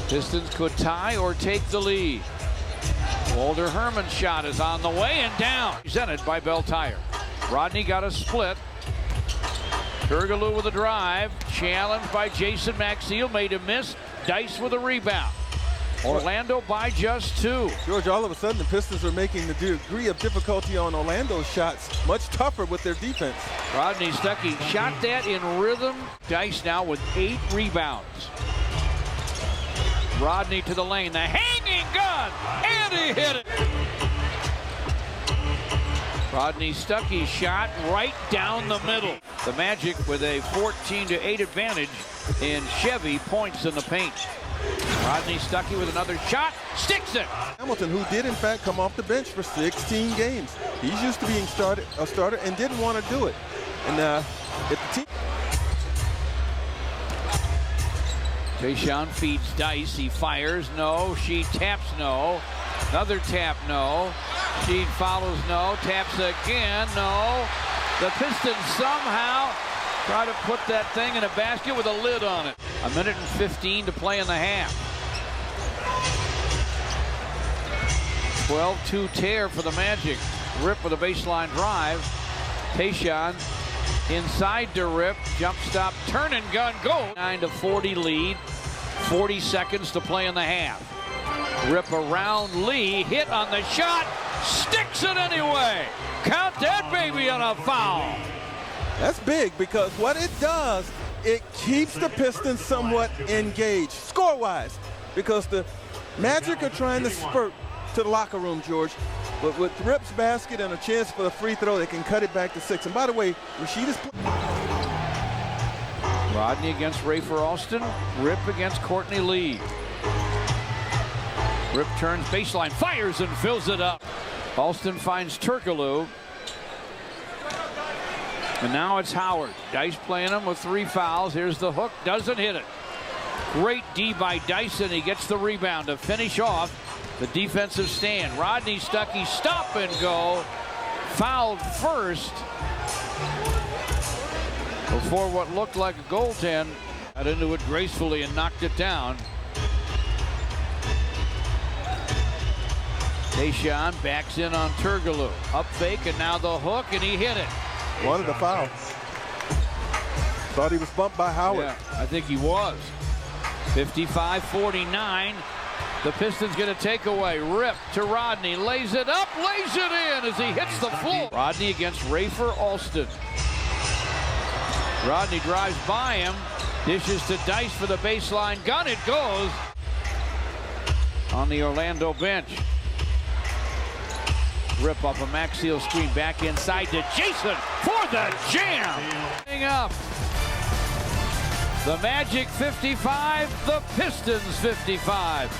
Pistons could tie or take the lead. Walter Herman's shot is on the way and down. Presented by Bell Tire. Rodney got a split. Turkoglu with a drive. Challenged by Jason Maxiel. Made a miss. Dice with a rebound. Orlando by just 2. George, all of a sudden the Pistons are making the degree of difficulty on Orlando's shots much tougher with their defense. Rodney Stuckey shot that in rhythm. Dice now with 8 rebounds. Rodney to the lane, the hanging gun, and he hit it. Rodney Stuckey's shot right down the middle. The Magic with a 14-8 advantage in Chevy points in the paint. Rodney Stuckey with another shot, sticks it. Hamilton, who did in fact come off the bench for 16 games. He's used to being a starter and didn't want to do it. And if the team... Tayshaun feeds Dice, he fires, no. She taps, no. Another tap, no. She follows, no. Taps again, no. The Pistons somehow try to put that thing in a basket with a lid on it. 1:15 to play in the half. 12-2 tear for the Magic. Rip with a baseline drive. Tayshaun inside to Rip. Jump stop, turn and gun, go. 9-40 lead. 40 seconds to play in the half. Rip around Lee. Hit on the shot. Sticks it anyway. Count that baby on a foul. That's big because what it does, it keeps the Pistons somewhat engaged, score-wise, because the Magic are trying to spurt to the locker room, George. But with Rip's basket and a chance for the free throw, they can cut it back to 6. And by the way, Rasheed is... Rodney against Rafer Alston. Rip against Courtney Lee. Rip turns baseline, fires and fills it up. Alston finds Turkoglu. And now it's Howard. Dice playing him with 3 fouls. Here's the hook, doesn't hit it. Great D by Dyson. He gets the rebound to finish off the defensive stand. Rodney Stuckey stop and go. Fouled first before what looked like a goaltend. Got into it gracefully and knocked it down. Tayshaun backs in on Turkoglu. Up fake and now the hook and he hit it. Wanted a foul. Thought he was bumped by Howard. Yeah, I think he was. 55-49. The Pistons get a takeaway. Rip to Rodney. Lays it up, lays it in as he hits the floor. Rodney against Rafer Alston. Rodney drives by him. Dishes to Dice for the baseline. Gun it goes. On the Orlando bench. Rip up a Maxiel screen back inside to Jason for the jam. Up. The Magic 55, the Pistons 55.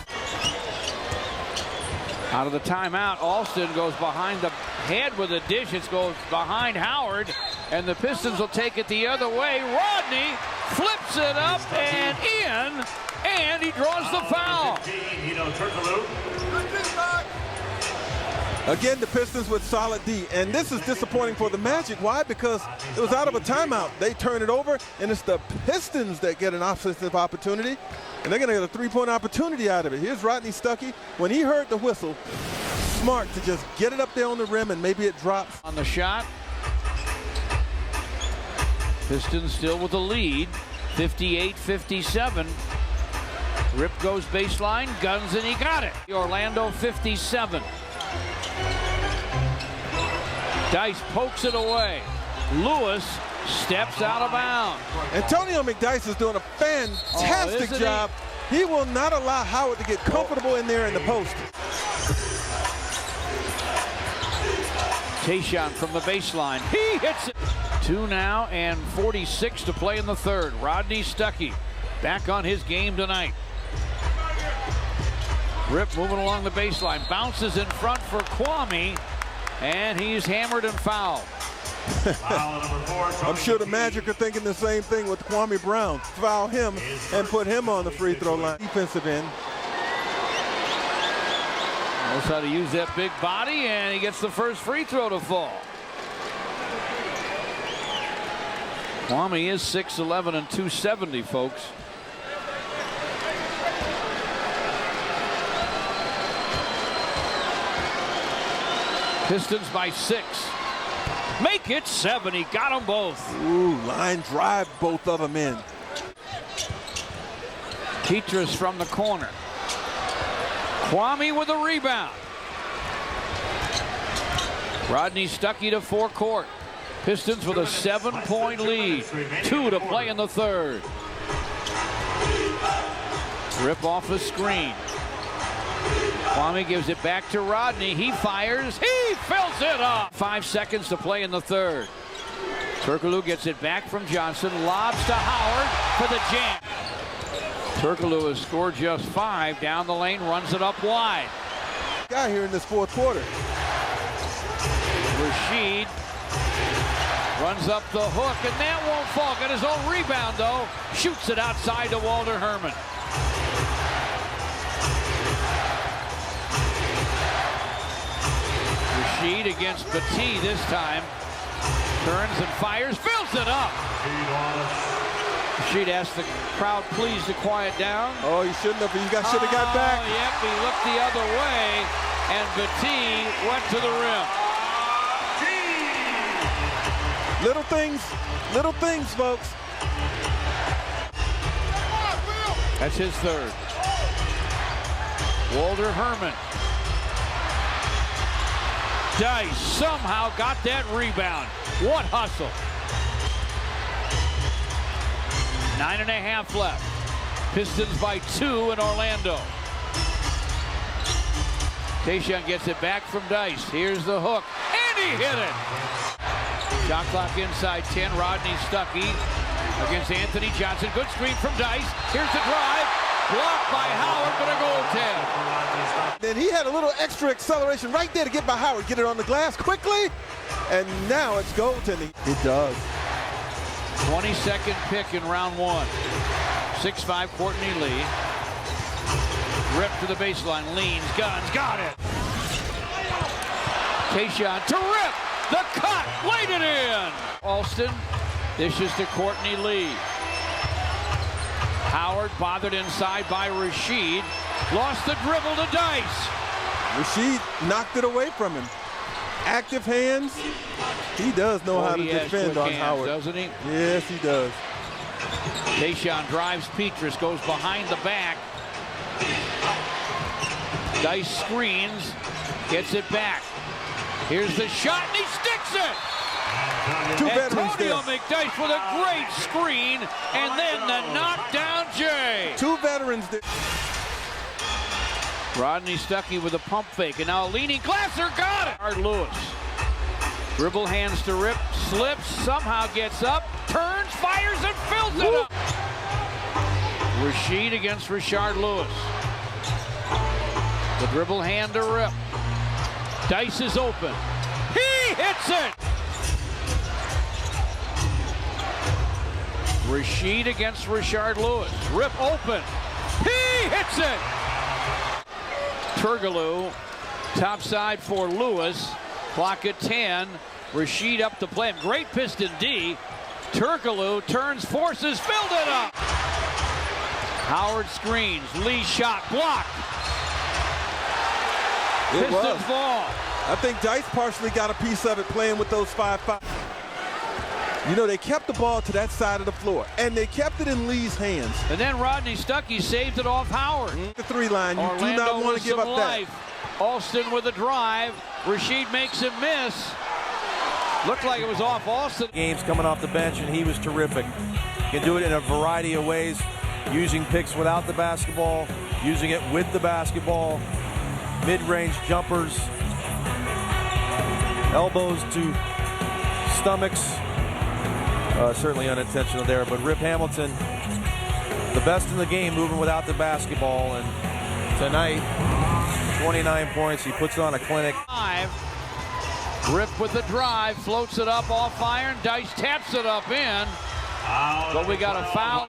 Out of the timeout, Alston goes behind the head with a dish. It goes behind Howard, and the Pistons will take it the other way. Rodney flips it up and in, and he draws the foul. Again, the Pistons with solid D, and this is disappointing for the Magic. Why? Because it was out of a timeout. They turn it over, and it's the Pistons that get an offensive opportunity, and they're going to get a 3-point opportunity out of it. Here's Rodney Stuckey. When he heard the whistle, smart to just get it up there on the rim, and maybe it drops. On the shot, Pistons still with the lead, 58-57. Rip goes baseline, guns, and he got it. Orlando 57. Dice pokes it away. Lewis steps out of bounds. Antonio McDyess is doing a fantastic job. He will not allow Howard to get comfortable in there in the post. Tayshaun from the baseline. He hits it. 2 now and 46 to play in the third. Rodney Stuckey back on his game tonight. Rip moving along the baseline. Bounces in front for Kwame. And he's hammered and fouled. I'm sure the Magic are thinking the same thing with Kwame Brown. Foul him and put him on the free throw line. Defensive end. Knows how to use that big body, and he gets the first free throw to fall. Kwame is 6'11" and 270, folks. Pistons by 6. Make it 7. He got them both. Ooh, line drive both of them in. Petras from the corner. Kwame with a rebound. Rodney Stuckey to forecourt. Pistons with a 7-point lead. 2 to play in the third. Rip off a screen. Kwame gives it back to Rodney. He fires. He fills it up. 5 seconds to play in the third. Turkoglu gets it back from Johnson. Lobs to Howard for the jam. Turkoglu has scored just 5. Down the lane, runs it up wide. Guy here in this fourth quarter. Rashid runs up the hook, and that won't fall. Got his own rebound, though. Shoots it outside to Walter Herman. Rashid against Petit this time. Turns and fires, fills it up. Rashid asked the crowd please to quiet down. Oh, he shouldn't have. He should have got back. Yep, he looked the other way, and Petit went to the rim. Little things, folks. That's his third. Walter Herman. Dice somehow got that rebound. What hustle. 9.5 left. Pistons by 2 in Orlando. Tayshaun gets it back from Dice. Here's the hook, and he hit it. Shot clock inside 10. Rodney Stuckey against Anthony Johnson. Good screen from Dice. Here's the drive. Blocked by Howard, but a goaltend. Then he had a little extra acceleration right there to get by Howard. Get it on the glass quickly. And now it's goaltending. It does. 22nd pick in round 1. 6'5" Courtney Lee. Rip to the baseline. Leans, guns, got it. Tayshaun to Rip. The cut, laid it in. Alston dishes to Courtney Lee. Howard bothered inside by Rashid. Lost the dribble to Dice. Rashid knocked it away from him. Active hands. He does know how to defend on Howard, doesn't he? Yes, he does. Tayshaun drives Petras, goes behind the back. Dice screens, gets it back. Here's the shot, and he sticks it! Antonio McDice with a great screen, and then the knockdown J. 2 veterans there. Rodney Stuckey with a pump fake, and now a leaning Glasser got it! Art Lewis. Dribble hands to Rip, slips, somehow gets up, turns, fires, and fills it up. Rashid against Rashard Lewis. The dribble hand to Rip. Dice is open. He hits it! Rashid against Rashard Lewis. Rip open. He hits it! Turkoglu, topside for Lewis. Clock at 10. Rashid up the play. Great Piston D. Turkoglu turns, forces, filled it up. Howard screens. Lee shot blocked. Pistons ball. I think Dice partially got a piece of it playing with those 5-5. You know, they kept the ball to that side of the floor, and they kept it in Lee's hands. And then Rodney Stuckey saved it off Howard. The 3-line, you Orlando do not want to give up life. That. Alston with a drive. Rashid makes him miss. Looked like it was off Alston. Games coming off the bench, and he was terrific. Can do it in a variety of ways, using picks without the basketball, using it with the basketball, mid-range jumpers, elbows to stomachs. Certainly unintentional there, but Rip Hamilton, the best in the game moving without the basketball, and tonight, 29 points. He puts on a clinic. Rip with the drive, floats it up off iron. Dice taps it up in, but we got a foul.